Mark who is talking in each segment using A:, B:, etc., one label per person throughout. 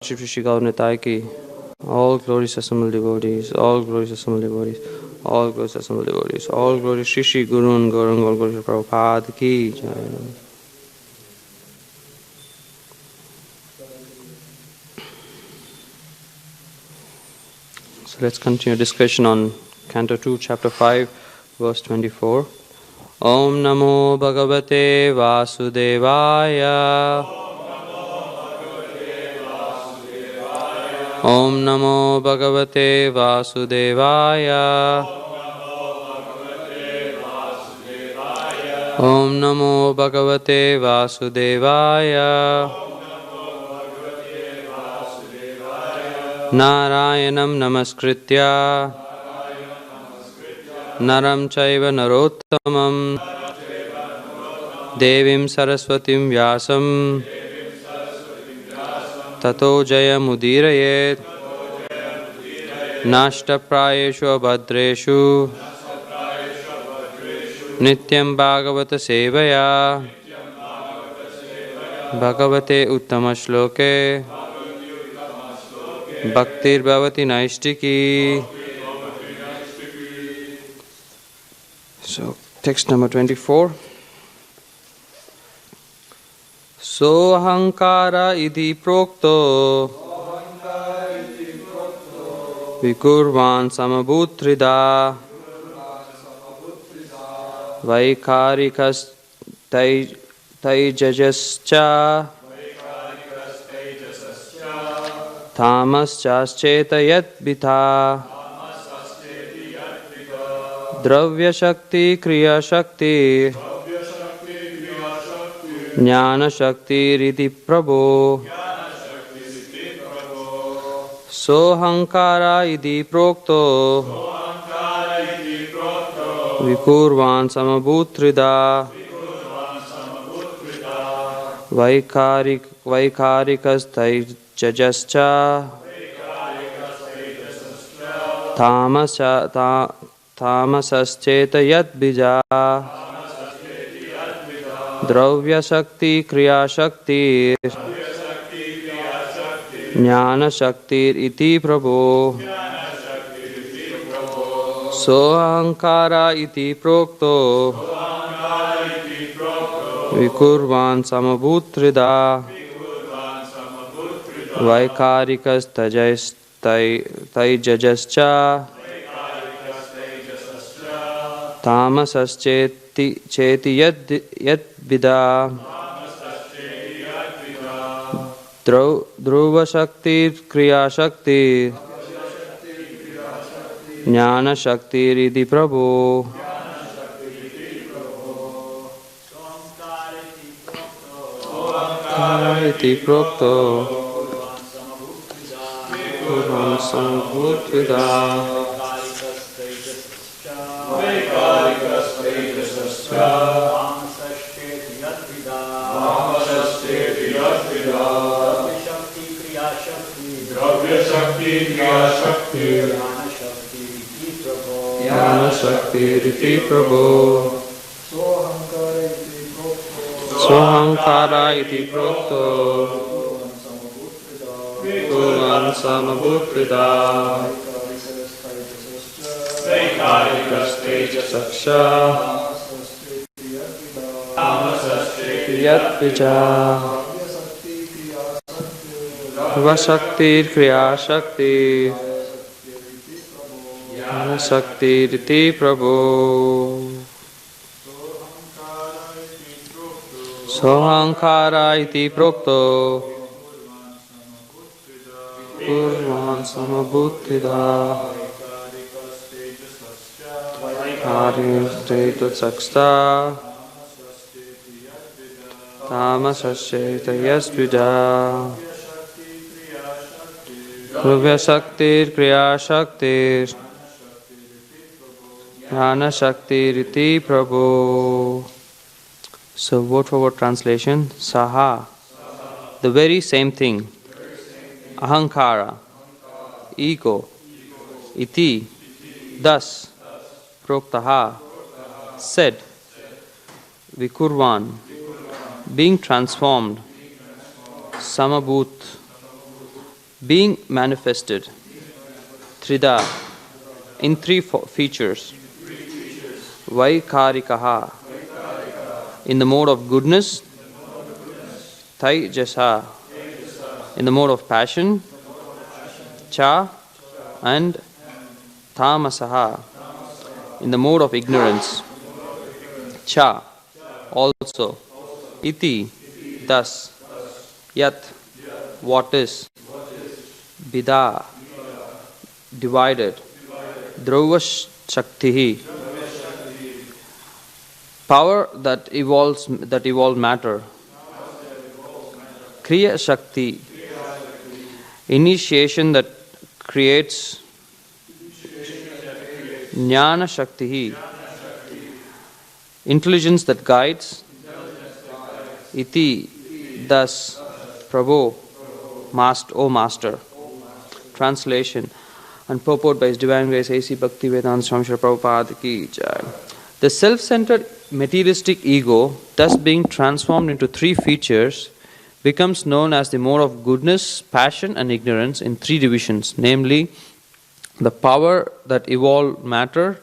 A: Shri Shri Gaur Nitai ki. All glories assembled devotees, all glories assembled devotees, all glories assembled devotees, all glories Shri Shri Guru and Gauranga, all glories Prabhupada ki jai. So let's continue discussion on Canto 2, Chapter 5, verse 24. Om Namo Bhagavate Vasudevaya. Om Namo Bhagavate Vasudevaya. Om Namo Bhagavate Vasudevaya. Narayanam Namaskritya Naram Chaiva Narottamam Devim Saraswatim Vyasam Tato Jayamudirayet Nashta Prayeshu Abhadreshu Nityam Bhagavata Sevaya Bhagavate Uttama Shloke Bhaktir Bhavati Naishtiki. So, text number 24. Sohankara idhi prokto Vikurvan samabhutrida Vaikarikas taijajascha Tamaschetayat bitha Dravya Shakti Kriya Shakti Jnana Shakti Riti Prabho Sohankara Idi Prokto Vikurvan Samabhutrida Vaikarikas Taijajascha Tamasaschetayat bija Dravya Shakti Kriya Shakti Jnana Shakti iti Prabho Sohankara iti prokto Vikurvan samabhutrida Vaikarikas taijajascha Tamasascheti yad vida Dhruva Shakti Kriya Shakti Jnana Shakti Riti Prabho Iti Prokto Vikurvan samabhutrida Jnana Shakti Riti Prabho Sohankara iti prokto Vikurvan samabhutrida Vaikarikas taijajascha Yat bija Dhruva Shakti Kriya Shakti Jnana Shakti Riti Prabho Sohankara iti prokto Vikurvan samabhutrida Vaikarikas taijajascha Tamasaschetayat bija Dhruva Shakti Kriya Shakti Jnana Shakti Riti Prabho. So word for word translation, Saha, the very same thing, Ahankara, ego, Iti, thus, Proktaha, said, Vikurvan, being transformed, Samabhut, being manifested, Trida, in three features. Vaikarikaha, in the mode of goodness, Taijasa, in the mode of passion, Cha, and Tamasaha, in the mode of ignorance, Cha, also, Iti, thus, Yat, what is, Bida, divided, Dhruvas Shaktihi, power that evolves matter, Kriya Shakti, initiation that creates, Jnana Shakti, intelligence that guides, Iti, thus, Prabhu, O Master. Translation and purport by His Divine Grace A.C. Bhaktivedanta Swami Srila Prabhupada Ki Jai. The self-centered materialistic ego, thus being transformed into three features, becomes known as the mode of goodness, passion and ignorance in three divisions, namely the power that evolves matter,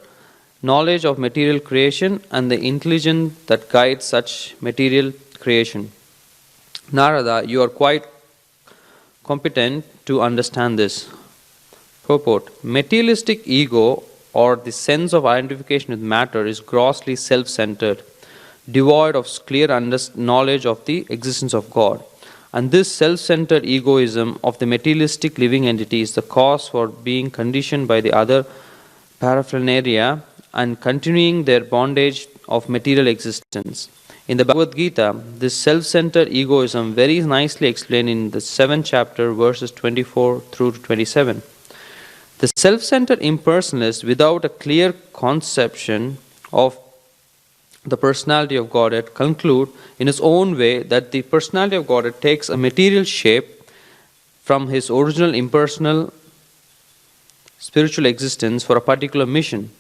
A: knowledge of material creation and the intelligence that guides such material creation. Narada, you are quite competent to understand this. Purport. Materialistic ego or the sense of identification with matter is grossly self-centered, devoid of clear knowledge of the existence of God. And this self-centered egoism of the materialistic living entity is the cause for being conditioned by the other paraphernalia and continuing their bondage of material existence. In the Bhagavad Gita, this self-centered egoism very nicely explained in the 7th chapter, verses 24 through to 27. The self-centered impersonalist, without a clear conception of the personality of Godhead, conclude in his own way that the personality of Godhead takes a material shape from his original impersonal spiritual existence for a particular mission.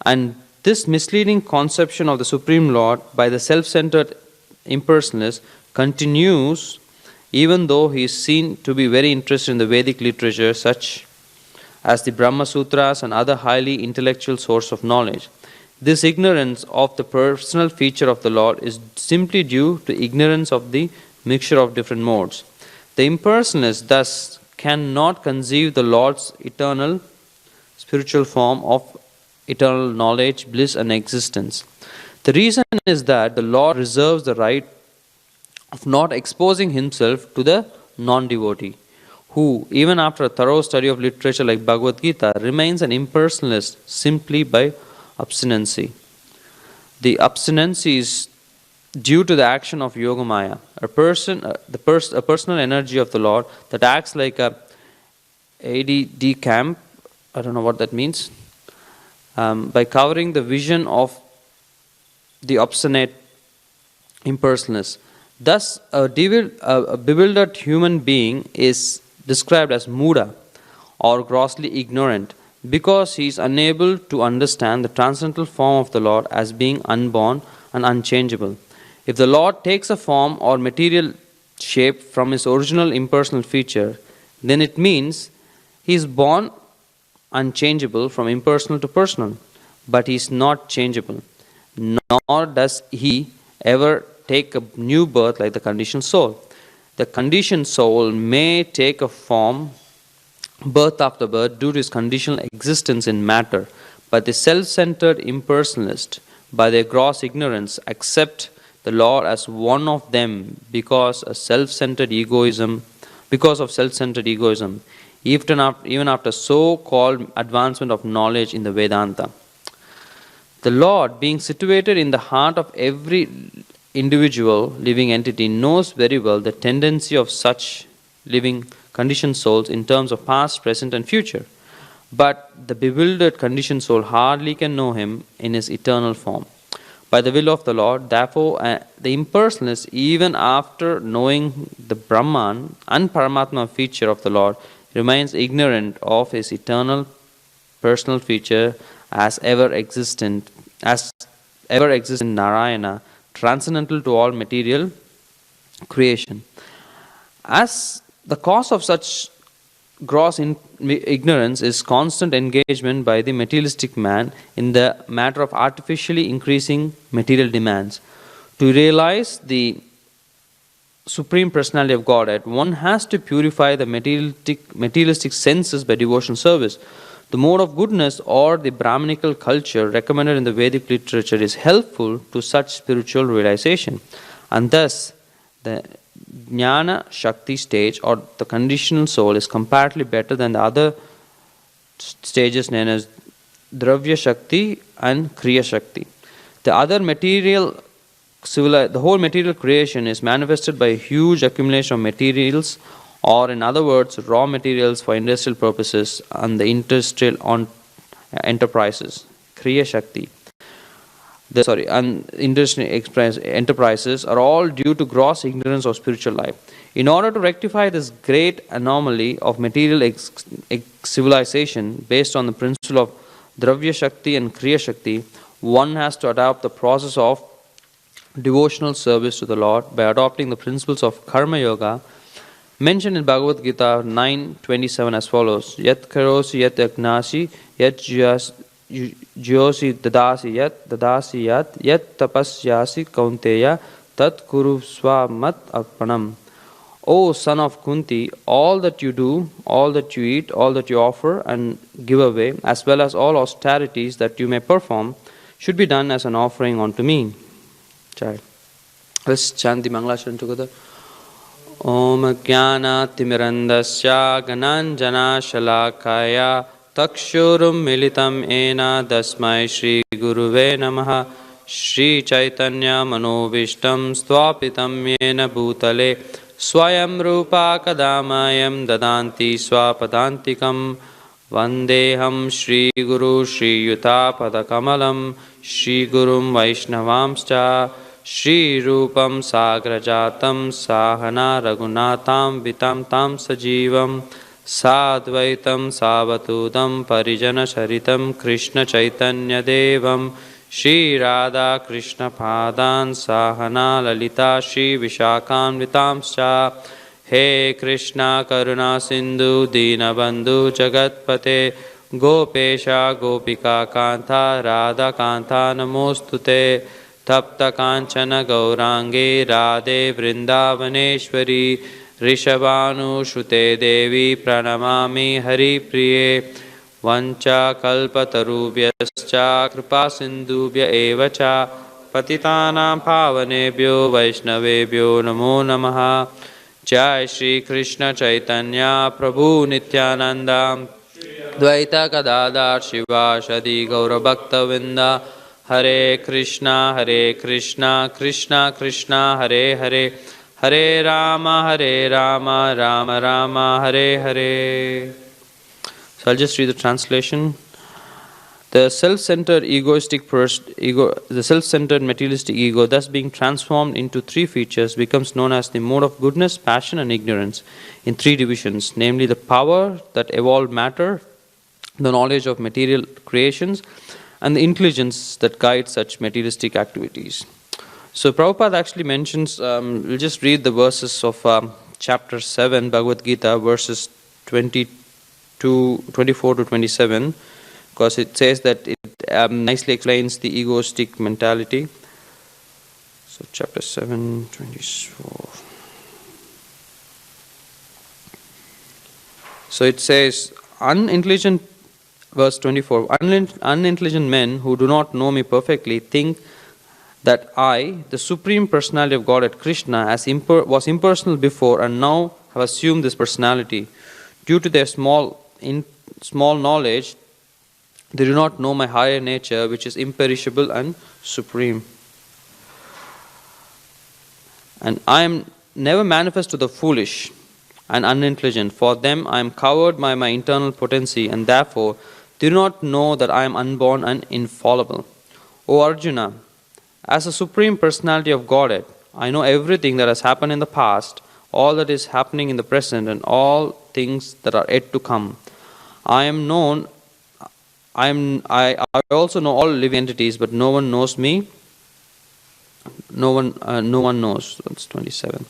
A: And this misleading conception of the Supreme Lord by the self-centered impersonalist continues even though he is seen to be very interested in the Vedic literature such as the Brahma Sutras and other highly intellectual source of knowledge. This ignorance of the personal feature of the Lord is simply due to ignorance of the mixture of different modes. The impersonalist thus cannot conceive the Lord's eternal spiritual form of eternal knowledge, bliss and existence. The reason is that the Lord reserves the right of not exposing himself to the non-devotee, who, even after a thorough study of literature like Bhagavad Gita, remains an impersonalist simply by abstinency. The abstinency is due to the action of Yogamaya, a personal energy of the Lord that acts like a ADD camp, I don't know what that means, by covering the vision of the obstinate impersonalist. Thus, a bewildered human being is described as Muda or grossly ignorant because he is unable to understand the transcendental form of the Lord as being unborn and unchangeable. If the Lord takes a form or material shape from his original impersonal feature, then it means he is born unchangeable from impersonal to personal, but he is not changeable, nor does he ever take a new birth like the conditioned soul. The conditioned soul may take a form birth after birth due to his conditional existence in matter, but the self-centered impersonalist, by their gross ignorance, accept the Lord as one of them because of self-centered egoism, even after so-called advancement of knowledge in the Vedanta. The Lord, being situated in the heart of every individual living entity, knows very well the tendency of such living conditioned souls in terms of past, present and future. But the bewildered conditioned soul hardly can know him in his eternal form. By the will of the Lord, therefore, the impersonalist, even after knowing the Brahman and Paramatma feature of the Lord, remains ignorant of his eternal personal feature as ever existent in Narayana, transcendental to all material creation. As the cause of such ignorance is constant engagement by the materialistic man in the matter of artificially increasing material demands. To realize the Supreme Personality of Godhead, one has to purify the materialistic senses by devotional service. The mode of goodness or the Brahminical culture recommended in the Vedic literature is helpful to such spiritual realization. And thus, the Jnana Shakti stage or the conditional soul is comparatively better than the other stages known as Dravya Shakti and Kriya Shakti. The whole material creation is manifested by a huge accumulation of materials, or in other words, raw materials for industrial purposes and the industrial enterprises. Kriya Shakti. Industrial enterprises are all due to gross ignorance of spiritual life. In order to rectify this great anomaly of material civilization based on the principle of Dravya Shakti and Kriya Shakti, one has to adopt the process of devotional service to the Lord by adopting the principles of Karma Yoga mentioned in Bhagavad Gita 9:27 as follows: Yat karosi yat agnasi yat jyosi dadasi yat tapasyasi kaunteya tat kuru swamat arpanam. O son of Kunti, all that you do, all that you eat, all that you offer and give away, as well as all austerities that you may perform, should be done as an offering unto me. Child. Let's chant the Mangalasharan together. Om Jnana Timirandasya Gananjana Shalakaya Takshurum Militam Ena Dasmai Shri Guruve Namaha Shri Chaitanya Manovishtam Stvapitam Yena Bhutale Swayam Rupa Kadamayam Dadanti Swapadantikam Vandeham Shri Guru Shri Yuta Padakamalam Shri Gurum Vaishnavamscha Shri Rupam Sagrajatam Sahana Raghunatam Vitam Tam Sajivam Sadvaitam Savatudam Parijana Charitam Krishna Chaitanya Devam Shri Radha Krishna Padan Sahana Lalita Shri Vishakan Vitamscha He Krishna Karuna Sindhu Dinabandhu Jagatpate Gopesha Gopika Kanta Radha Kanta Namostute Tapta Kanchana Gaurange Radhe Vrindavaneshwari Rishabhanu Shute Devi Pranamami Hari Priye Vancha Kalpatarubhyascha Kripa Sindhubhya Evacha Patitanam Pavanebhyo Vaishnavebhyo Namo Namaha. Jai Shri Krishna Chaitanya Prabhu Nityananda Dvaita Gadadhar Shiva Shadi Gaura Bhakta Vinda Hare Krishna Krishna Krishna Hare Hare Hare Rama Rama Rama Hare Hare. So I'll just read the translation. The self-centered the self-centered materialistic ego, thus being transformed into three features, becomes known as the mode of goodness, passion, and ignorance in three divisions, namely the power that evolved matter, the knowledge of material creations, and the intelligence that guides such materialistic activities. So Prabhupada actually mentions, we'll just read the verses of chapter 7, Bhagavad Gita, verses 24 to 27, because it says that it nicely explains the egoistic mentality. So chapter 7, 24. So it says, unintelligent, verse 24, unintelligent men who do not know me perfectly think that I, the Supreme Personality of Godhead Krishna, was impersonal before and now have assumed this personality. Due to their small knowledge, they do not know my higher nature, which is imperishable and supreme. And I am never manifest to the foolish and unintelligent. For them I am covered by my internal potency, and therefore they do not know that I am unborn and infallible. O Arjuna, as a Supreme Personality of Godhead, I know everything that has happened in the past, all that is happening in the present, and all things that are yet to come. I also know all living entities, but no one knows me. No one knows. That's 27.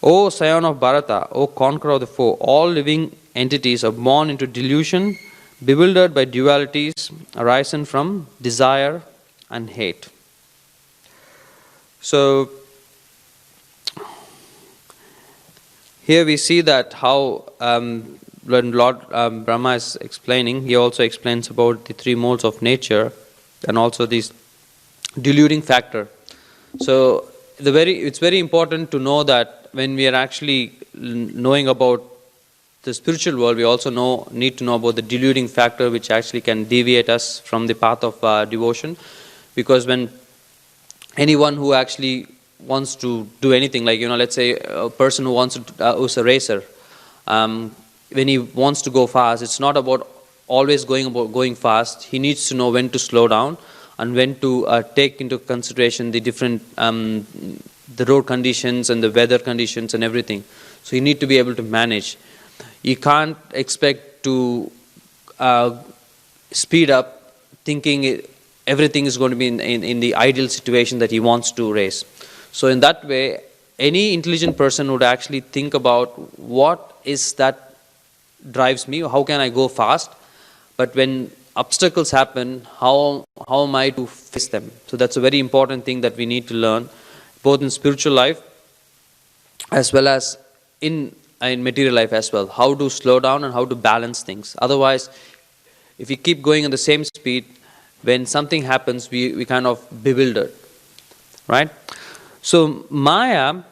A: O scion of Bharata, O conqueror of the foe, all living entities are born into delusion, bewildered by dualities arisen from desire and hate. So, here we see that how when Lord Brahma is explaining, he also explains about the three modes of nature and also this deluding factor. So it's very important to know that when we are actually knowing about the spiritual world, we also need to know about the deluding factor, which actually can deviate us from the path of devotion. Because when anyone who actually wants to do anything, like let's say a person who wants to who's a racer, when he wants to go fast, it's not about always going fast. He needs to know when to slow down and when to take into consideration the different the road conditions and the weather conditions and everything. So you need to be able to manage. You can't expect to speed up thinking everything is going to be in the ideal situation that he wants to race. So in that way, any intelligent person would actually think about what is that drives me, how can I go fast, but when obstacles happen, how am I to face them? So that's a very important thing that we need to learn, both in spiritual life as well as in material life as well, how to slow down and how to balance things. Otherwise, if we keep going at the same speed, when something happens, we kind of bewildered, right? So Maya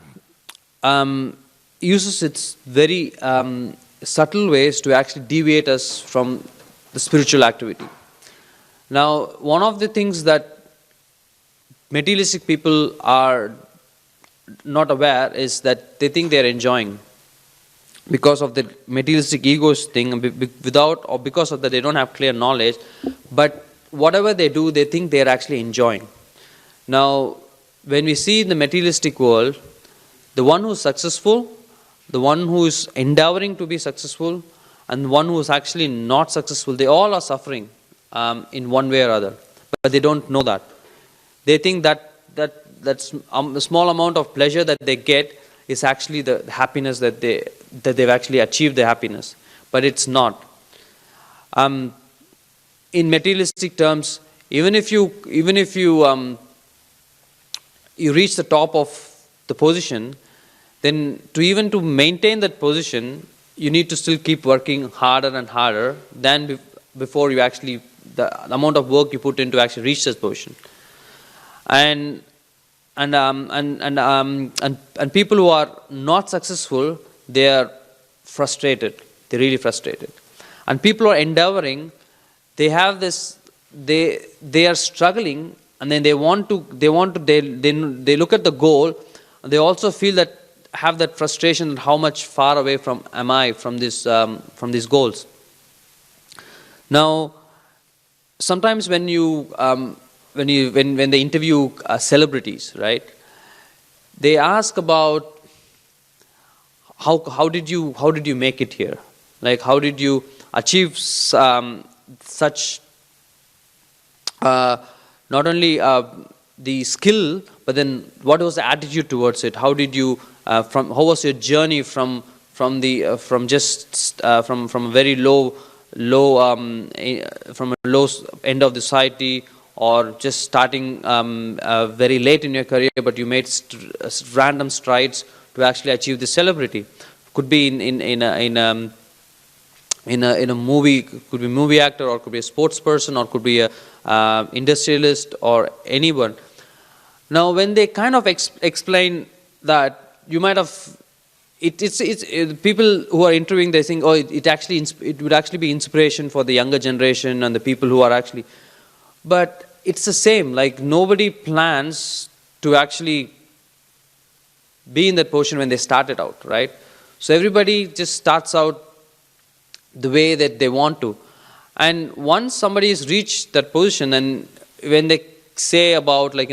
A: uses its very subtle ways to actually deviate us from the spiritual activity. Now, one of the things that materialistic people are not aware is that they think they are enjoying because of the materialistic egos thing, without or because of that they don't have clear knowledge, but whatever they do, they think they are actually enjoying. Now, when we see in the materialistic world, the one who is successful, the one who is endeavoring to be successful, and the one who is actually not successful, they all are suffering in one way or other, but they don't know that. They think that's a small amount of pleasure that they get is actually the happiness that they've actually achieved the happiness, but it's not. In materialistic terms, even if you reach the top of the position, then to maintain that position, you need to still keep working harder and harder than before you actually, the amount of work you put in to actually reach that position. And people who are not successful, they are frustrated. They're really frustrated. And people who are endeavoring, they have this, they are struggling, and then they look at the goal, and they also feel that, have that frustration, how much far away am I from these goals. Now, sometimes when they interview celebrities, right, they ask about how did you make it here, like how did you achieve such not only the skill, but then what was the attitude towards it? How did you how was your journey from a very low from a low end of the society, or just starting very late in your career, but you made random strides to actually achieve the celebrity? Could be in a movie, could be a movie actor, or could be a sports person, or could be a industrialist, or anyone. Now, when they kind of explain that, you might have it's people who are interviewing, they think, oh, it would actually be inspiration for the younger generation and the people who are actually, but it's the same. Like, nobody plans to actually be in that position when they started out, right? So everybody just starts out the way that they want to, and once somebody has reached that position, and when they say about, like, I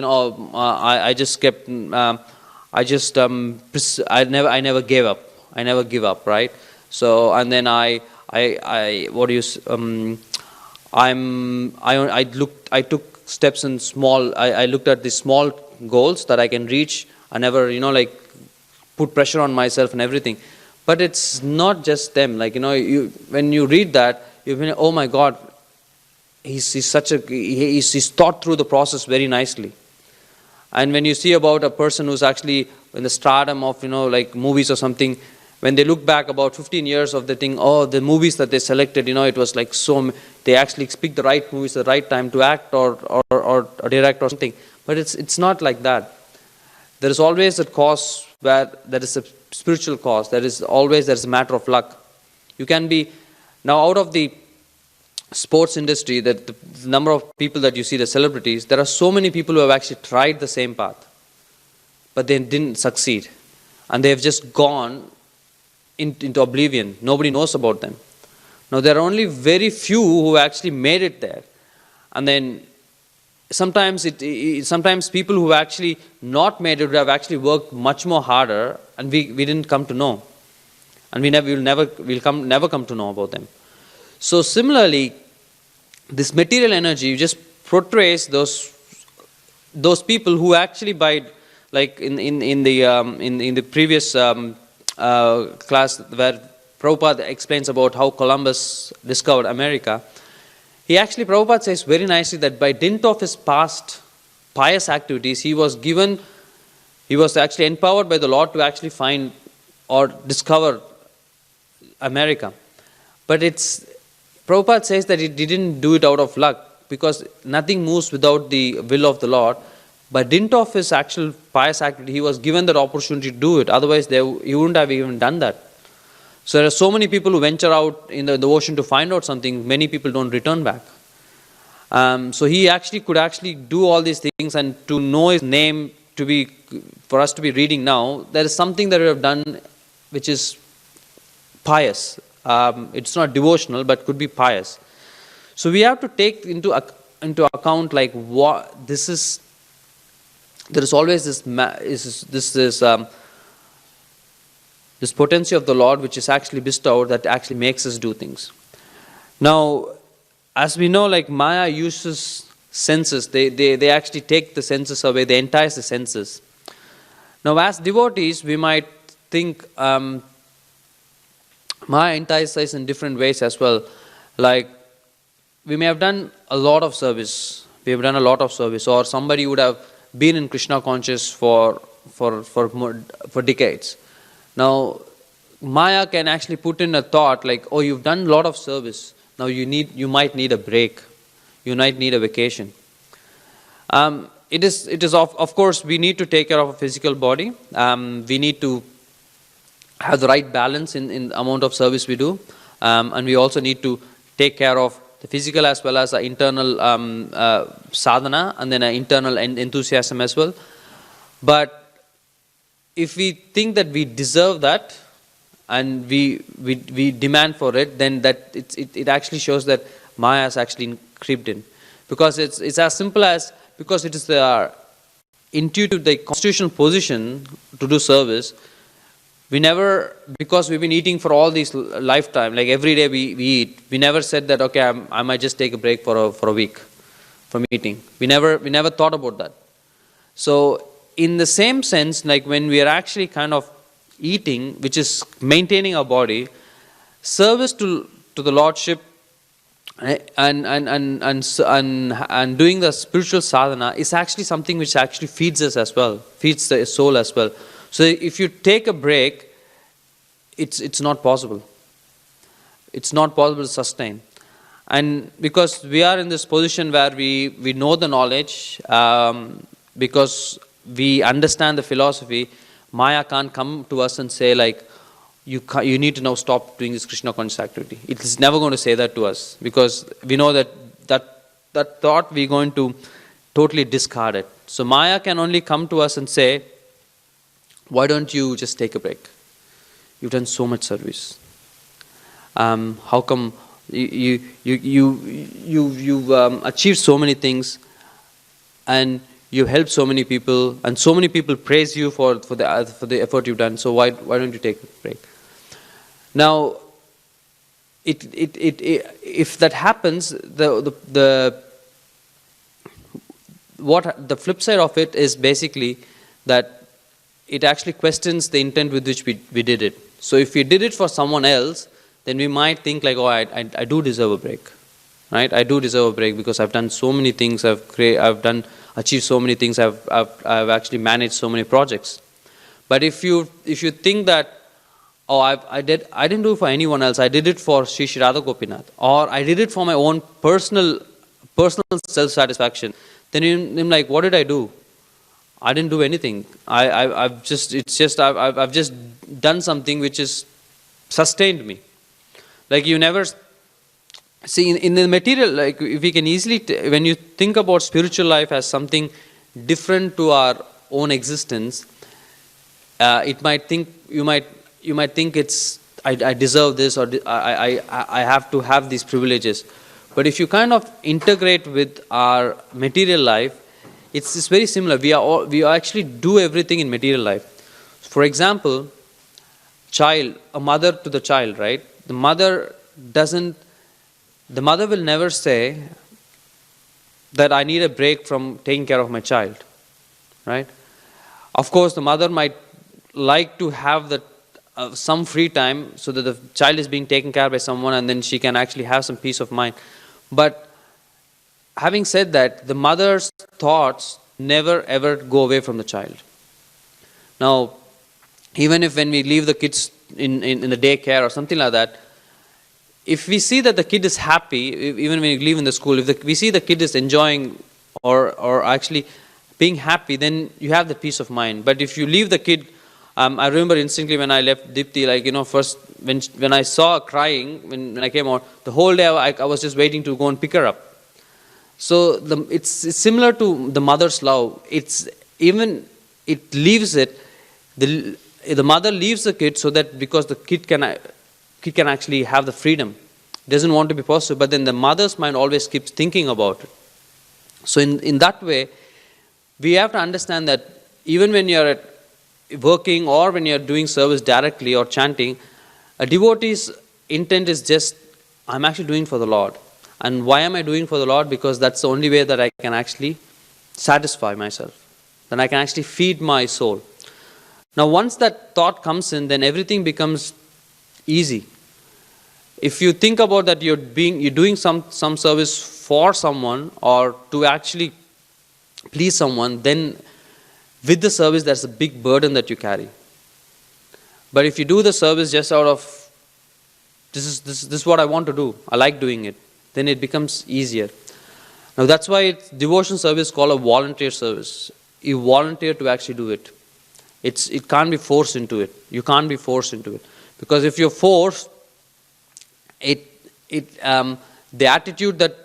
A: never gave up. I never give up, right? So, and then I took steps in small. I looked at the small goals that I can reach. I never, put pressure on myself and everything. But it's not just them. Like, when you read that, you think, oh my God, he's thought through the process very nicely. And when you see about a person who's actually in the stardom of, like movies or something, when they look back about 15 years of the thing, oh, the movies that they selected, it was like they actually picked the right movies at the right time to act or direct or something. But it's not like that. There is always a cause where there is a spiritual cause. There's a matter of luck. You can be, now out of the sports industry, that the number of people that you see, the celebrities, there are so many people who have actually tried the same path, but they didn't succeed. And they have just gone into oblivion. Nobody knows about them. Now there are only very few who actually made it there. And then sometimes people who actually not made it have actually worked much more harder, and we didn't come to know, and we'll never come to know about them. So similarly, this material energy just portrays those people who actually, by like in the previous class where Prabhupada explains about how Columbus discovered America. Prabhupada says very nicely that by dint of his past pious activities, he was actually empowered by the Lord to actually find or discover America. But Prabhupada says that he didn't do it out of luck, because nothing moves without the will of the Lord. By dint of his actual pious activity, he was given that opportunity to do it. Otherwise, he wouldn't have even done that. So there are so many people who venture out in the ocean to find out something. Many people don't return back. So he could do all these things, and to know his name, for us to be reading now, there is something that we have done which is pious. It's not devotional, but could be pious. So we have to take into account like what this is. There is always this potency of the Lord which is actually bestowed, that actually makes us do things. Now, as we know, like Maya uses senses. They actually take the senses away. They entice the senses. Now, as devotees, we might think Maya entices us in different ways as well. Like, we may have done a lot of service. We have done a lot of service, or somebody would have been in Krishna conscious for decades. Now, Maya can actually put in a thought like, oh, you've done a lot of service. Now you might need a break. You might need a vacation. It is of course, we need to take care of a physical body. We need to have the right balance in the amount of service we do. And we also need to take care of the physical as well as the internal sadhana, and then an internal enthusiasm as well. But if we think that we deserve that and we demand for it, then that it actually shows that Maya has actually creeped in. Because it's as simple as, because it is the intuitive, the constitutional position to do service, because we've been eating for all these lifetime, like every day we eat, we never said that, okay, I might just take a break for a week from eating. We never thought about that. So in the same sense, like when we are actually kind of eating, which is maintaining our body, service to the Lordship and doing the spiritual sadhana is actually something which actually feeds us as well, feeds the soul as well. So if you take a break, it's not possible. It's not possible to sustain. And because we are in this position where we know the knowledge, because we understand the philosophy, Maya can't come to us and say like, you need to now stop doing this Krishna conscious activity. It is never going to say that to us, because we know that thought we're going to totally discard it. So Maya can only come to us and say, why don't you just take a break? You've done so much service. How come you've achieved so many things, and you helped so many people, and so many people praise you for the effort you've done. So why don't you take a break? Now, if that happens, the flip side of it is basically that it actually questions the intent with which we did it. So if we did it for someone else, then we might think like, oh, I do deserve a break, right? I do deserve a break because I've done so many things, achieved so many things, I've actually managed so many projects. But if you think that, oh, I didn't do it for anyone else, I did it for Sri Sri Radha Gopinath, or I did it for my own personal self-satisfaction, then you're like, what did I do? I didn't do anything. I've just done something which has sustained me. Like you never see in the material, like if we can easily, when you think about spiritual life as something different to our own existence, you might think it's I deserve this, or I have to have these privileges. But if you kind of integrate with our material life, it's very similar. We actually do everything in material life. For example, a mother to the child, right? The mother will never say that I need a break from taking care of my child, right? Of course, the mother might like to have some free time so that the child is being taken care of by someone, and then she can actually have some peace of mind. But having said that, the mother's thoughts never ever go away from the child. Now, even if when we leave the kids in the daycare or something like that, if we see that the kid is happy, even when we leave in the school, if we see the kid is enjoying or actually being happy, then you have the peace of mind. But if you leave the kid, I remember instantly when I left Dipti, first when I saw her crying, when I came out, the whole day I was just waiting to go and pick her up. So it's similar to the mother's love. The mother leaves the kid so that because the kid can actually have the freedom, doesn't want to be possessed, but then the mother's mind always keeps thinking about it. So in that way, we have to understand that even when you're working or when you're doing service directly or chanting, a devotee's intent is just, I'm actually doing for the Lord. And why am I doing for the Lord? Because that's the only way that I can actually satisfy myself. Then I can actually feed my soul. Now once that thought comes in, then everything becomes easy. If you think about that you're doing some service for someone or to actually please someone, then with the service there's a big burden that you carry. But if you do the service just out of this is what I want to do, I like doing it, then it becomes easier. Now that's why devotion service is called a volunteer service. You volunteer to actually do it. It can't be forced into it. You can't be forced into it. Because if you're forced, the attitude that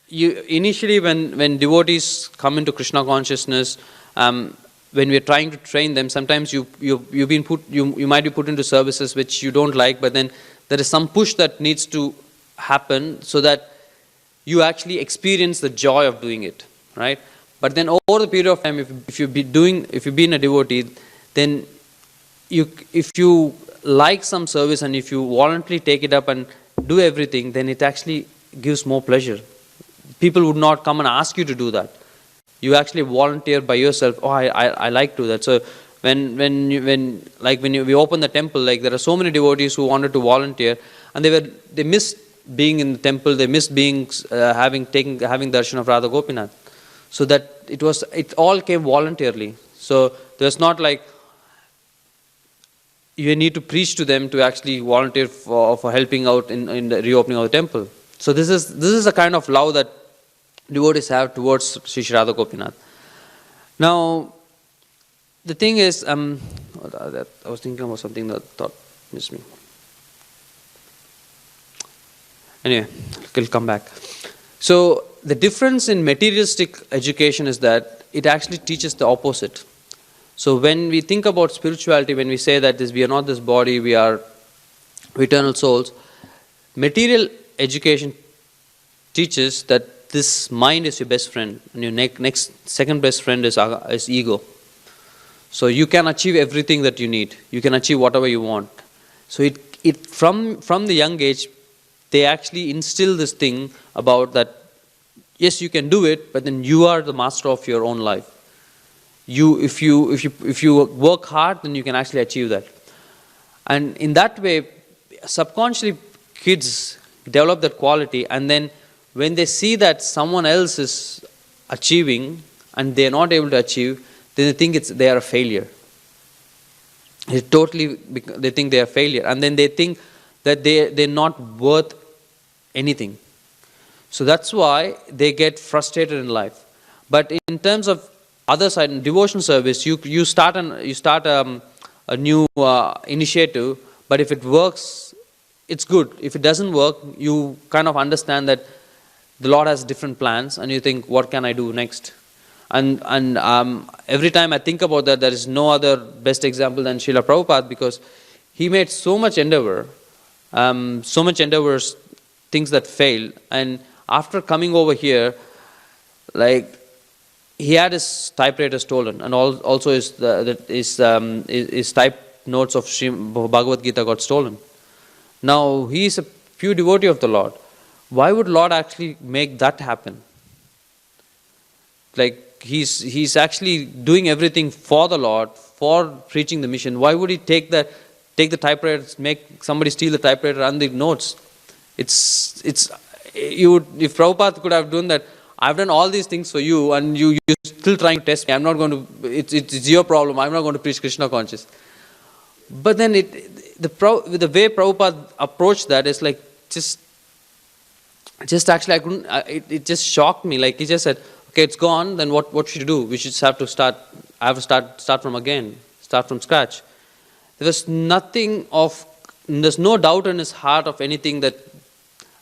A: you initially when devotees come into Krishna consciousness, when we're trying to train them, sometimes you might be put into services which you don't like, but then there is some push that needs to happen so that you actually experience the joy of doing it, right? But then over the period of time, if you've been a devotee, then if you like some service and if you voluntarily take it up and do everything, then it actually gives more pleasure. People would not come and ask you to do that. You actually volunteer by yourself. Oh, I like to do that. So when we open the temple, like there are so many devotees who wanted to volunteer, and they missed being in the temple. They missed being having darshan of Radha Gopinath. So that it all came voluntarily. So there's not like you need to preach to them to actually volunteer for helping out in the reopening of the temple. So this is a kind of love that devotees have towards Sri Sri Radha Gopinath. Now, the thing is, I was thinking about something that thought missed me. Anyway, I'll come back. So the difference in materialistic education is that it actually teaches the opposite. So when we think about spirituality, when we say that we are not this body, we are eternal souls, material education teaches that this mind is your best friend, and your second best friend is ego. So you can achieve everything that you need. You can achieve whatever you want. So it from the young age, they actually instill this thing about that, yes, you can do it, but then you are the master of your own life. if you work hard, then you can actually achieve that. And in that way, subconsciously, kids develop that quality, and then when they see that someone else is achieving and they are not able to achieve, then they think they are a failure. They think they are a failure, and then they think that they're not worth anything. So that's why they get frustrated in life. But in terms of other side, in devotion service, you start a new initiative, but if it works, it's good. If it doesn't work, you kind of understand that the Lord has different plans, and you think, what can I do next? And every time I think about that, there is no other best example than Srila Prabhupada, because he made so much endeavors, things that failed, and after coming over here, like, he had his typewriter stolen, and also his type notes of Bhagavad Gita got stolen. Now he is a pure devotee of the Lord. Why would Lord actually make that happen? Like, he's actually doing everything for the Lord, for preaching the mission. Why would he take the typewriter, make somebody steal the typewriter and the notes? If Prabhupada could have done that, I've done all these things for you, and you're still trying to test me. I'm not going to. It's your problem. I'm not going to preach Krishna conscious. But then the way Prabhupada approached that is like just actually I couldn't. It just shocked me. Like, he just said, okay, it's gone. Then what should you do? We should have to start. I have to start from again. Start from scratch. There's no doubt in his heart of anything that,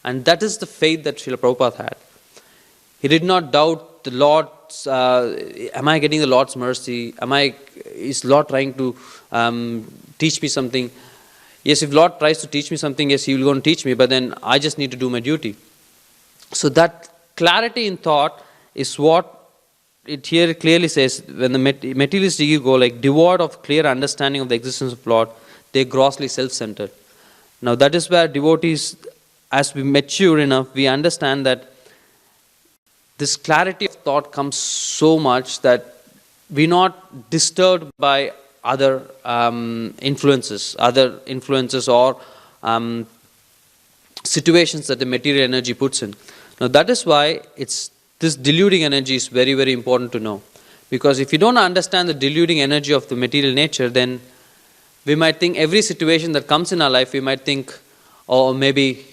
A: and that is the faith that Srila Prabhupada had. He did not doubt the Lord's, am I getting the Lord's mercy? Is Lord trying to teach me something? Yes, if Lord tries to teach me something, yes, He will go and teach me, but then I just need to do my duty. So that clarity in thought is what it here clearly says. When the materialistic ego, like, devoid of clear understanding of the existence of Lord, they're grossly self-centered. Now that is where devotees, as we mature enough, we understand that this clarity of thought comes so much that we're not disturbed by other influences or situations that the material energy puts in. Now that is why this deluding energy is very, very important to know. Because if you don't understand the deluding energy of the material nature, then we might think every situation that comes in our life, we might think, oh, maybe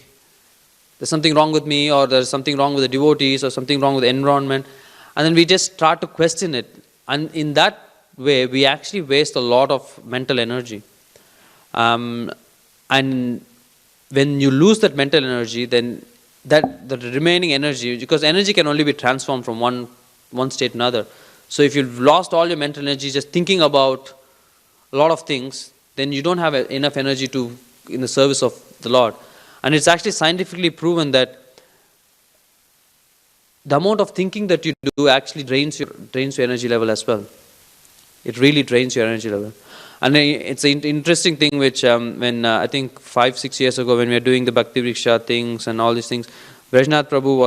A: there's something wrong with me, or there's something wrong with the devotees, or something wrong with the environment. And then we just start to question it. And in that way, we actually waste a lot of mental energy. And when you lose that mental energy, then the remaining energy, because energy can only be transformed from one state to another. So if you've lost all your mental energy just thinking about a lot of things, then you don't have enough energy in the service of the Lord. And it's actually scientifically proven that the amount of thinking that you do actually drains your energy level as well. It really drains your energy level. And it's an interesting thing which when I think 5-6 years ago, when we were doing the Bhakti Vriksha things and all these things, Vaishnath Prabhu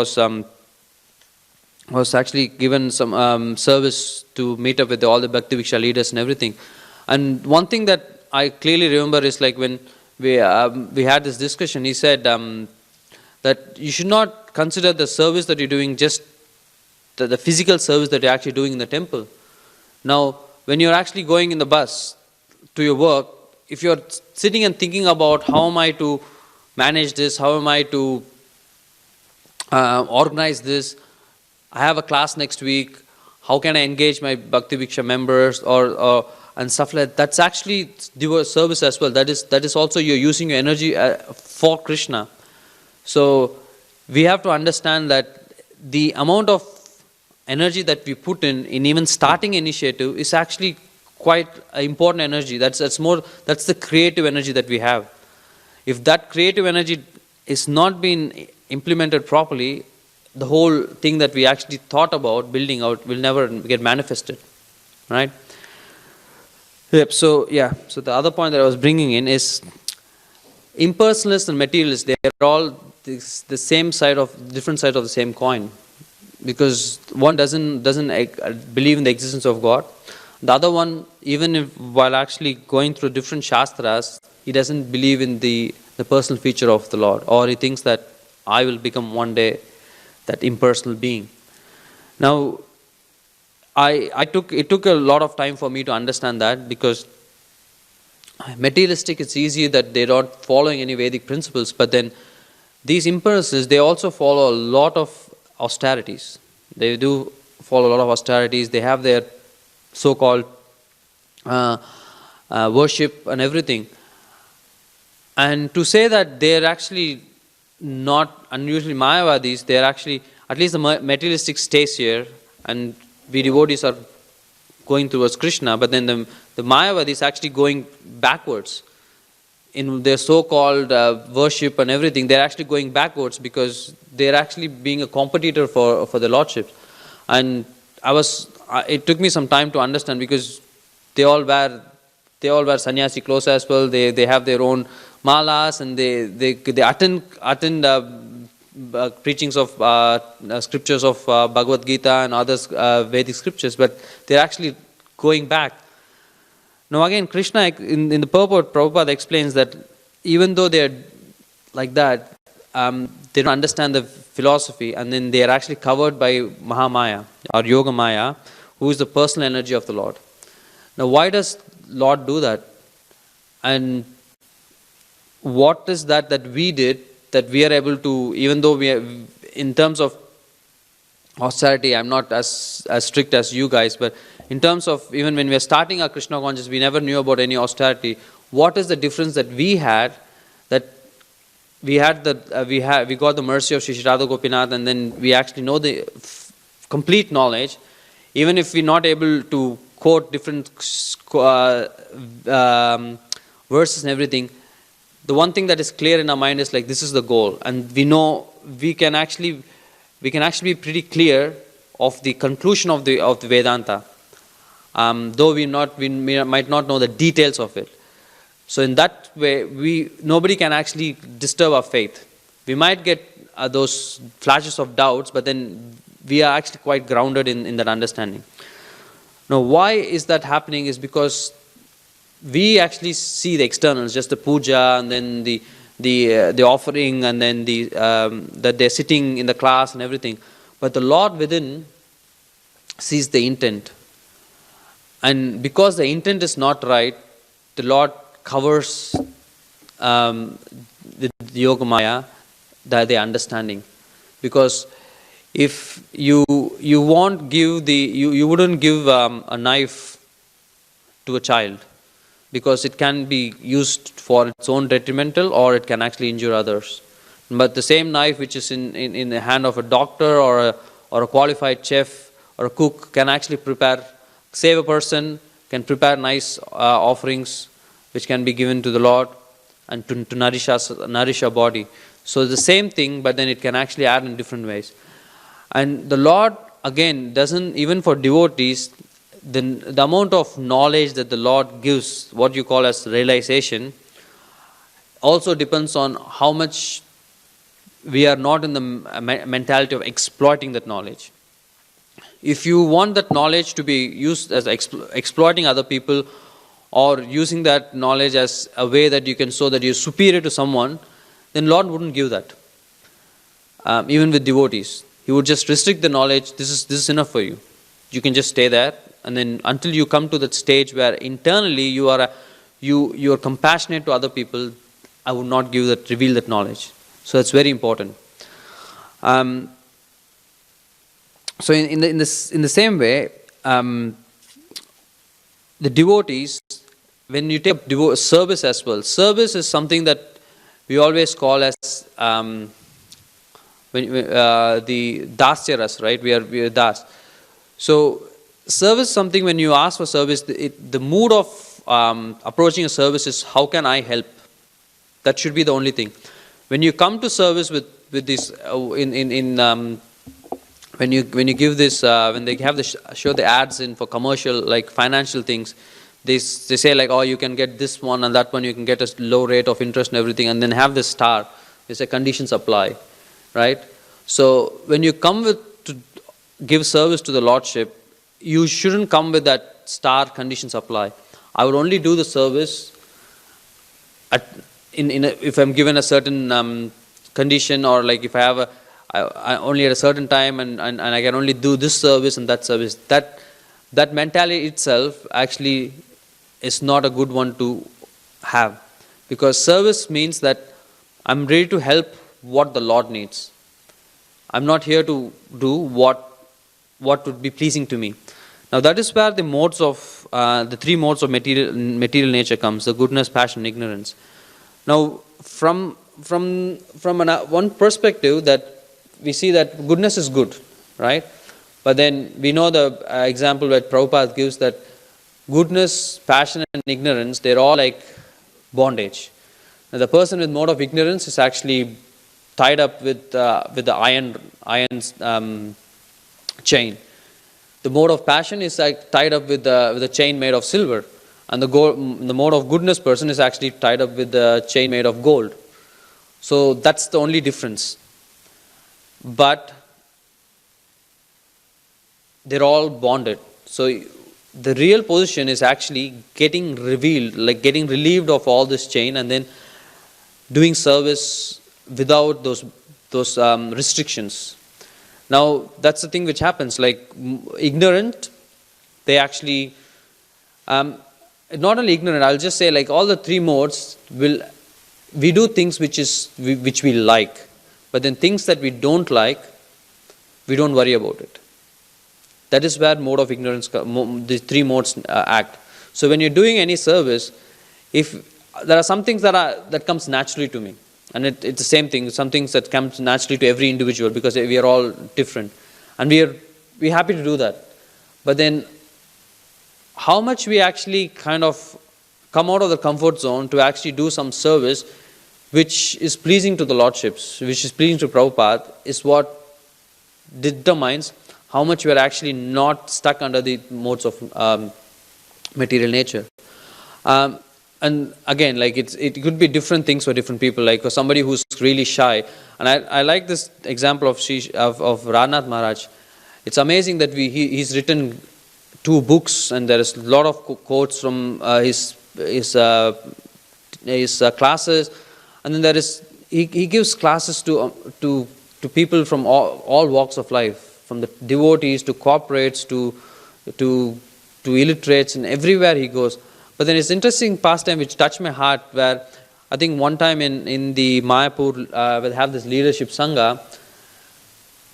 A: was actually given some service to meet up with all the Bhakti Vriksha leaders and everything. And one thing that I clearly remember is like when we had this discussion, he said that you should not consider the service that you're doing just the physical service that you're actually doing in the temple. Now, when you're actually going in the bus to your work, if you're sitting and thinking about how am I to manage this, how am I to organize this, I have a class next week, how can I engage my Bhakti Vriksha members and stuff like that. That's actually service as well. That is also you're using your energy for Krishna. So we have to understand that the amount of energy that we put in even starting initiative is actually quite important energy. That's the creative energy that we have. If that creative energy is not being implemented properly, the whole thing that we actually thought about building out will never get manifested, right? Yep. So the other point that I was bringing in is impersonalists and materialists. They are all the same different side of the same coin, because one doesn't believe in the existence of God. The other one, even if while actually going through different shastras, he doesn't believe in the personal feature of the Lord, or he thinks that I will become one day that impersonal being. Now, it took a lot of time for me to understand that, because materialistic, it's easy that they're not following any Vedic principles, but then these impersonalists, they also follow a lot of austerities. They do follow a lot of austerities. They have their so-called worship and everything. And to say that they're actually not unusually Mayavadis, they're actually, at least the materialistic stays here, and we devotees are going towards Krishna, but then the Mayavadis is actually going backwards. In their so-called worship and everything, they're actually going backwards, because they're actually being a competitor for the Lordship. And it took me some time to understand, because they all wear sannyasi clothes as well. They have their own malas, and they attend preachings of scriptures of Bhagavad Gita and others Vedic scriptures, but they're actually going back. Now again, Krishna in the purport, Prabhupada explains that even though they're like that, they don't understand the philosophy, and then they are actually covered by Mahamaya or Yoga Maya, who is the personal energy of the Lord. Now why does Lord do that? And what is that we did, that we are able to, even though we are, in terms of austerity, I'm not as strict as you guys, but in terms of, even when we are starting our Krishna consciousness, we never knew about any austerity. What is the difference that we had? That we got the mercy of Shri Radha Gopinath, and then we actually know the complete knowledge, even if we're not able to quote different verses and everything. The one thing that is clear in our mind is like, this is the goal, and we know we can actually be pretty clear of the conclusion of the Vedanta, though we might not know the details of it. So in that way, nobody can actually disturb our faith. We might get those flashes of doubts, but then we are actually quite grounded in that understanding. Now, why is that happening? Is because we actually see the externals, just the puja, and then the offering, and then that they're sitting in the class and everything. But the Lord within sees the intent. And because the intent is not right, the Lord covers the Yoga Maya, the understanding. Because if you won't give you wouldn't give a knife to a child, because it can be used for its own detrimental, or it can actually injure others. But the same knife which is in the hand of a doctor or a qualified chef or a cook can actually save a person, can prepare nice offerings which can be given to the Lord and to nourish our body. So the same thing, but then it can actually add in different ways. And the Lord, again, doesn't, even for devotees, the amount of knowledge that the Lord gives, what you call as realization, also depends on how much we are not in the mentality of exploiting that knowledge. If you want that knowledge to be used as exploiting other people, or using that knowledge as a way that you can show that you're superior to someone, then Lord wouldn't give that. Even with devotees, He would just restrict the knowledge. This is enough for you. You can just stay there, and then until you come to that stage where internally you are compassionate to other people, I would not reveal that knowledge. So that's very important. So in the same way, the devotees, when you take service as well, service is something that we always call as the dasyaras, right? We are das. So service is something, when you ask for service, the mood of approaching a service is, how can I help? That should be the only thing. When you come to service with this when you give this, when they have show the ads in for commercial, like financial things, they say like, oh, you can get this one and that one, you can get a low rate of interest and everything, and then have this star. They say conditions apply, right? So when you come to give service to the Lordship, you shouldn't come with that star conditions apply. I would only do the service if I'm given a certain condition, or like if I have I only at a certain time, and I can only do this service and that service. That mentality itself actually is not a good one to have, because service means that I'm ready to help what the Lord needs. I'm not here to do what would be pleasing to me. Now that is where the modes of the three modes of material nature comes: the goodness, passion, ignorance. Now from one perspective, that we see that goodness is good, right? But then we know the example that Prabhupada gives, that goodness, passion and ignorance, they're all like bondage. Now the person with mode of ignorance is actually tied up with the iron chain. The mode of passion is like tied up with a chain made of silver, and the mode of goodness person is actually tied up with the chain made of gold. So that's the only difference. But they're all bonded. So the real position is actually getting revealed, like getting relieved of all this chain, and then doing service without those restrictions. Now that's the thing which happens. Like ignorant, they actually not only ignorant. I'll just say, like all the three modes we do things which we like, but then things that we don't like, we don't worry about it. That is where mode of ignorance, the three modes act. So when you're doing any service, if there are some things that comes naturally to me, and it's the same thing, some things that comes naturally to every individual, because we are all different, and we're happy to do that. But then how much we actually kind of come out of the comfort zone to actually do some service which is pleasing to the Lordships, which is pleasing to Prabhupada, is what determines how much we are actually not stuck under the modes of material nature. And again, like it could be different things for different people. Like for somebody who's really shy, and I like this example of Radhanath Maharaj. It's amazing that he's written 2 books, and there is a lot of quotes from his classes, and then there is he gives classes to people from all walks of life, from the devotees to corporates to illiterates, and everywhere he goes. But then it's interesting pastime which touched my heart, where I think one time in the Mayapur, we have this leadership sangha.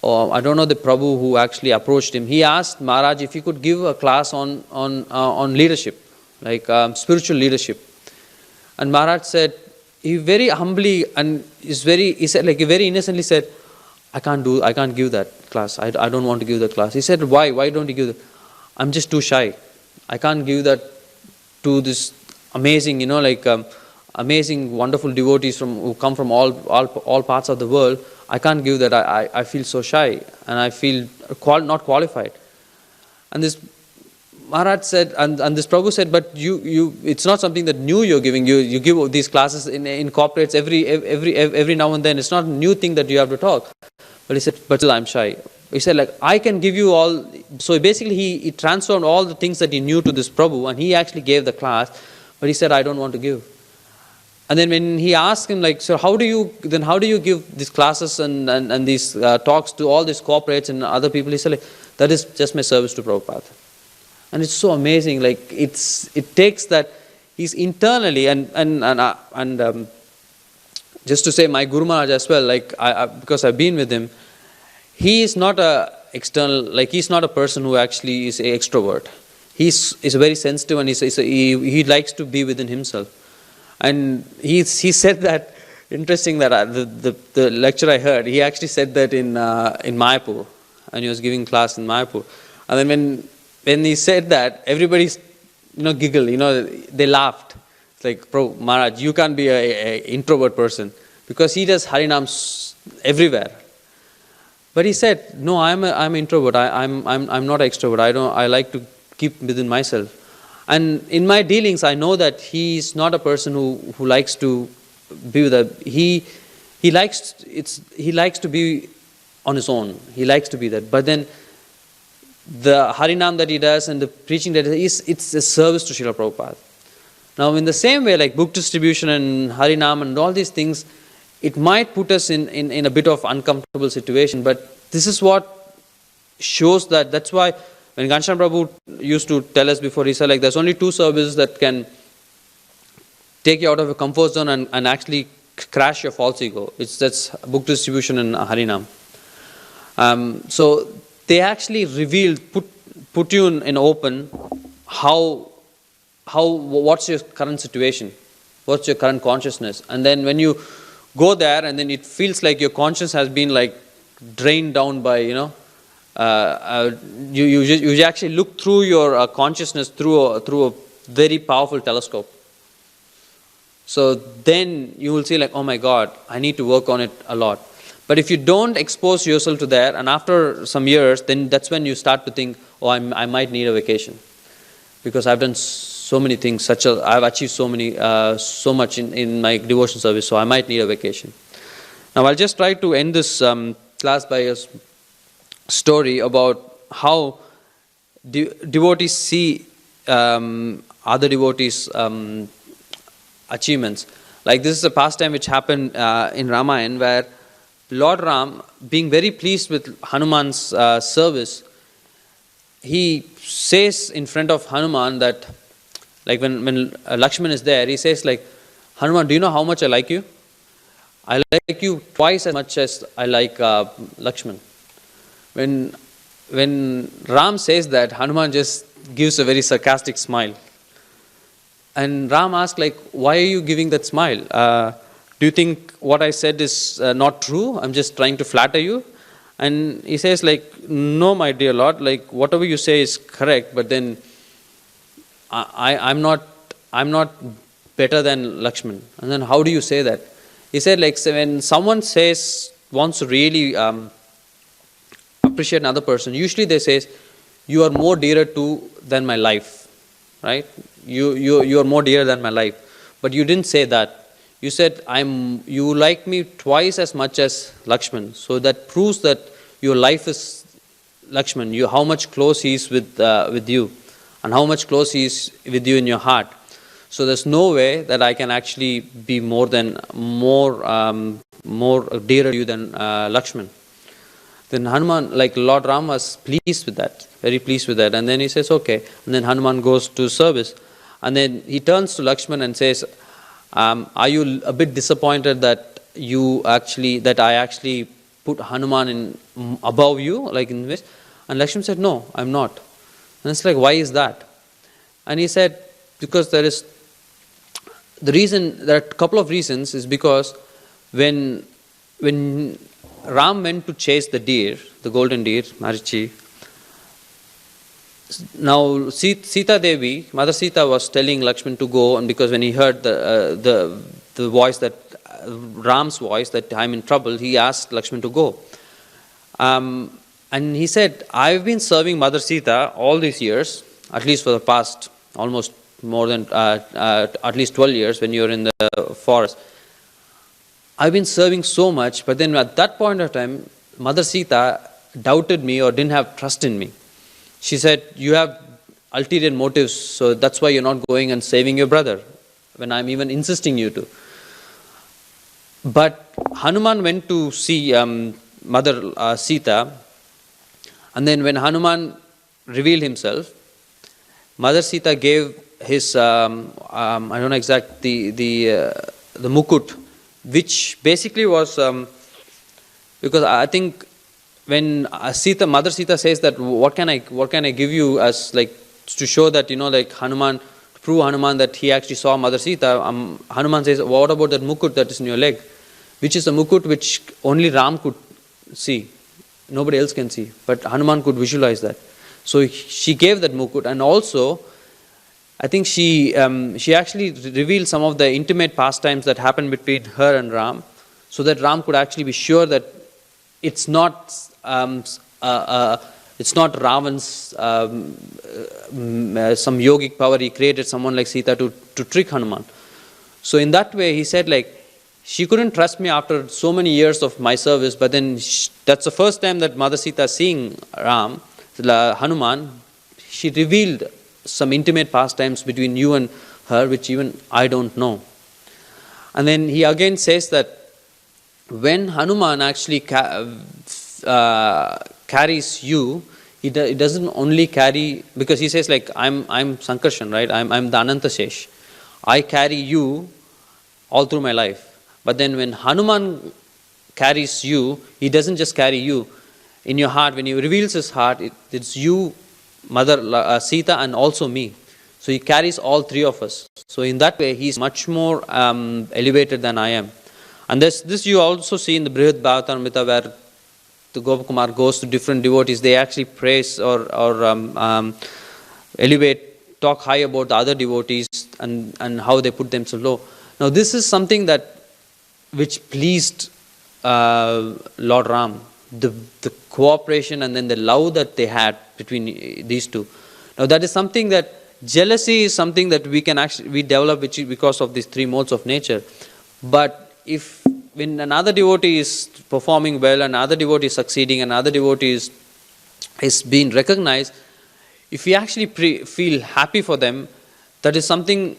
A: I don't know the Prabhu who actually approached him. He asked Maharaj if he could give a class on leadership, like spiritual leadership. And Maharaj said, he very humbly and he said, like he very innocently said, I can't give that class. I don't want to give that class. He said, why? Why don't you give that? I'm just too shy. I can't give that to this amazing, amazing, wonderful devotees who come from all parts of the world. I can't give that. I feel so shy, and I feel not qualified. And this Maharaj said, and this Prabhu said, but you it's not something that new you're giving. You give these classes in corporates every now and then. It's not a new thing that you have to talk. But he said, but still I'm shy. He said, like, I can give you all. So basically he transformed all the things that he knew to this Prabhu, and he actually gave the class. But he said, I don't want to give. And then when he asked him, like, so how do you give these classes and these talks to all these corporates and other people? He said, like, that is just my service to Prabhupada. And it's so amazing. Like it takes that he's internally and just to say my Guru Maharaj as well. Like because I've been with him, he is not a external. Like he's not a person who actually is an extrovert. He's very sensitive, and he likes to be within himself. And he said that, interesting that the lecture I heard, he actually said that in Mayapur, and he was giving class in Mayapur. And then when he said that, everybody giggled, they laughed. It's like, bro, Maharaj, you can't be a introvert person, because he does Harinams everywhere. But he said, no, I'm an introvert. I'm not an extrovert. I like to keep within myself. And in my dealings, I know that he is not a person who likes to be with he likes to be on his own. He likes to be that. But then the Harinam that he does and the preaching that he does, it's a service to Srila Prabhupada. Now, in the same way, like book distribution and Harinam and all these things, it might put us in a bit of uncomfortable situation, but this is what shows that. That's why when Ghanshyam Prabhu used to tell us before, he said like there's only two services that can take you out of your comfort zone and actually crash your false ego. That's book distribution and Harinam. So they actually revealed, put you in open what's your current situation, what's your current consciousness, and then when you go there, and then it feels like your conscience has been like drained down by you actually look through your consciousness through a very powerful telescope. So then you will see like, oh my God, I need to work on it a lot. But if you don't expose yourself to that, and after some years, then that's when you start to think, oh, I might need a vacation, because I've done so many things, I've achieved so much in my devotion service, so I might need a vacation. Now I'll just try to end this class by a story about how devotees see other devotees' achievements. Like this is a pastime which happened in Ramayana, where Lord Ram, being very pleased with Hanuman's service, he says in front of Hanuman that, like when Lakshman is there, he says like, Hanuman, do you know how much I like you? I like you twice as much as I like Lakshman. When Ram says that, Hanuman just gives a very sarcastic smile. And Ram asks like, why are you giving that smile? Do you think what I said is not true? I'm just trying to flatter you? And he says like, no, my dear Lord, like whatever you say is correct, but then I'm not better than Lakshman. And then how do you say that? He said like, when someone wants to really appreciate another person, usually they say, you are more dearer to than my life, right? You are more dear than my life. But you didn't say that. You said, you like me twice as much as Lakshman. So that proves that your life is Lakshman. How much close he is with you, and how much close he is with you in your heart. So there's no way that I can actually be more dearer to you than Lakshman. Then Hanuman, like Lord Ram, was pleased with that, very pleased with that. And then he says, okay. And then Hanuman goes to service. And then he turns to Lakshman and says, are you a bit disappointed that I actually put Hanuman in above you, like in this? And Lakshman said, no, I'm not. And it's like, why is that? And he said, because there are a couple of reasons, is because when Ram went to chase the deer, the golden deer, Marichi, now Sita Devi, Mother Sita was telling Lakshman to go, and because when he heard the voice, that Ram's voice, that I'm in trouble, he asked Lakshman to go. And he said, I've been serving Mother Sita all these years, at least for the past almost more than at least 12 years when you're in the forest. I've been serving so much, but then at that point of time, Mother Sita doubted me or didn't have trust in me. She said, you have ulterior motives, so that's why you're not going and saving your brother, when I'm even insisting you to. But Hanuman went to see Mother Sita, and then when Hanuman revealed himself, Mother Sita gave his, I don't know exactly, the mukut, which basically was, because I think when Mother Sita says that, what can I give you as like to show that, like Hanuman, to prove Hanuman that he actually saw Mother Sita, Hanuman says, what about that mukut that is in your leg? Which is a mukut which only Ram could see. Nobody else can see. But Hanuman could visualize that. So she gave that mukut, and also I think she actually revealed some of the intimate pastimes that happened between her and Ram, so that Ram could actually be sure that it's not Ravan's some yogic power. He created someone like Sita to trick Hanuman. So in that way, he said like, she couldn't trust me after so many years of my service, but then that's the first time that Mother Sita is seeing Ram. Hanuman, she revealed some intimate pastimes between you and her, which even I don't know. And then he again says that when Hanuman actually carries you, he doesn't only carry, because he says like, I'm Sankarshan, right? I'm the Anantashesh. I carry you all through my life. But then when Hanuman carries you, he doesn't just carry you. In your heart, when he reveals his heart, it's you, Mother Sita, and also me. So he carries all three of us. So in that way, he's much more elevated than I am. And this you also see in the Brihad Bhagavatamrita, where the Gopakumar goes to different devotees. They actually praise or elevate, talk high about the other devotees and how they put themselves low. Now this is something which pleased Lord Ram. The cooperation and then the love that they had between these two. Now that is something that jealousy is something that we develop because of these three modes of nature. But when another devotee is performing well, another devotee is succeeding, another devotee is being recognized, if we actually feel happy for them, that is something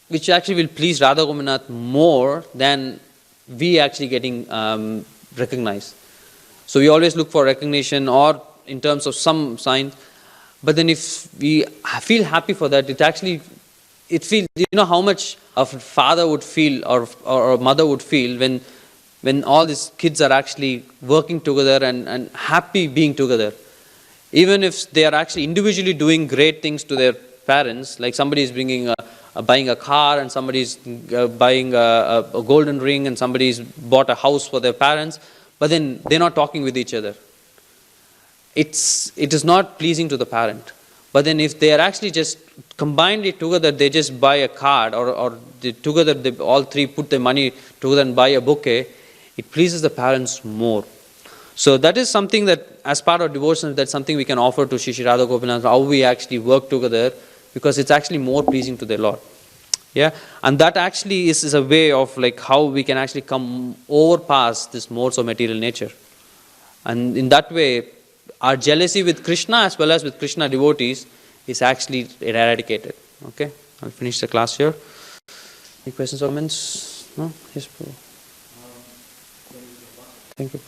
A: which actually will please Radha Gopinath more than we actually getting recognized. So we always look for recognition or in terms of some sign. But then if we feel happy for that, it feels, how much a father would feel or a mother would feel when all these kids are actually working together and happy being together. Even if they are actually individually doing great things to their parents, like somebody is buying a car and somebody is buying a golden ring and somebody has bought a house for their parents, but then they're not talking with each other. It is not pleasing to the parent. But then if they are actually just combined it together, they just buy a card or together all three put their money together and buy a bouquet, it pleases the parents more. So that is something that as part of devotion, that's something we can offer to Shri Radha Gopinath, how we actually work together, because it's actually more pleasing to their Lord. Yeah, and that actually is a way of like how we can actually come overpass this modes of material nature. And in that way, our jealousy with Krishna as well as with Krishna devotees is actually eradicated. Okay, I'll finish the class here. Any questions or comments? No? Yes, bro. Thank you.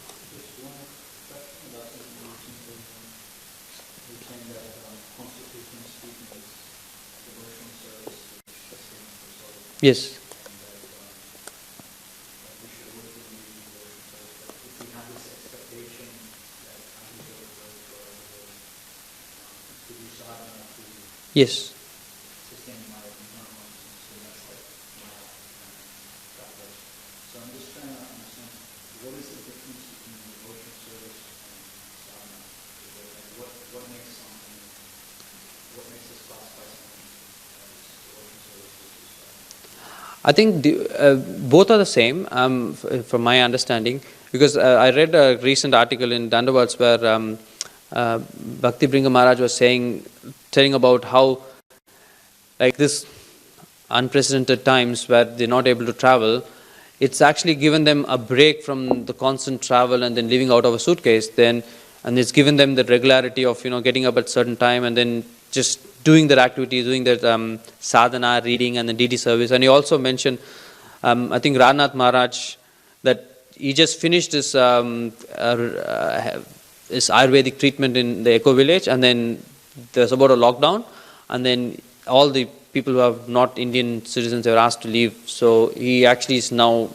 A: Yes. Yes. I think both are the same from my understanding, because I read a recent article in Dandavats where Bhakti Bringa Maharaj was telling about how like this unprecedented times where they're not able to travel, it's actually given them a break from the constant travel and then living out of a suitcase, and it's given them the regularity of getting up at certain time and then just doing their activities, doing their sadhana, reading and the deity service. And he also mentioned, I think Ranath Maharaj, that he just finished his Ayurvedic treatment in the Eco Village, and then there's about a lockdown, and then all the people who are not Indian citizens were asked to leave. So he actually is now,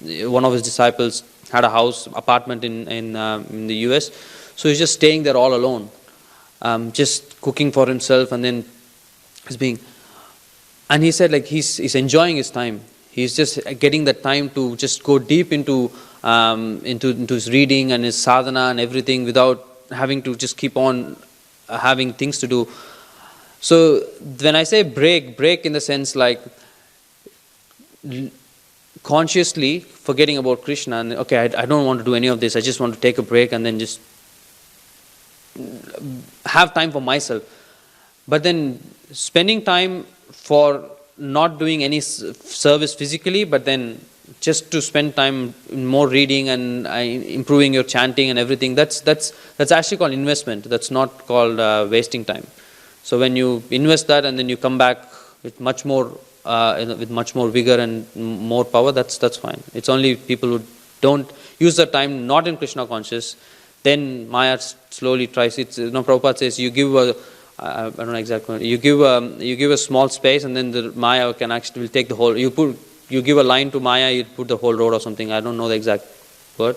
A: one of his disciples had a house, apartment in the US. So he's just staying there all alone, just cooking for himself, and then and he said like he's enjoying his time. He's just getting the time to just go deep into his reading and his sadhana and everything without having to just keep on having things to do. So when I say break in the sense like consciously forgetting about Krishna and okay, I don't want to do any of this, I just want to take a break and then just have time for myself. But then spending time for not doing any service physically, but then just to spend time in more reading and improving your chanting and everything, that's actually called investment. That's not called wasting time. So when you invest that and then you come back with much more vigor and more power, that's fine. It's only people who don't use the time not in Krishna conscious, then Maya slowly tries. Prabhupada says you give I don't know exactly. You give a small space, and then the Maya can actually will take the whole. You give a line to Maya, you put the whole road or something. I don't know the exact word.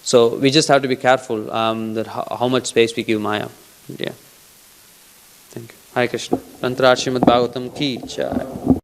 A: So we just have to be careful that how much space we give Maya. Yeah. Thank you. Hare Krishna. Tantra Srimad Bhagavatam ki jai.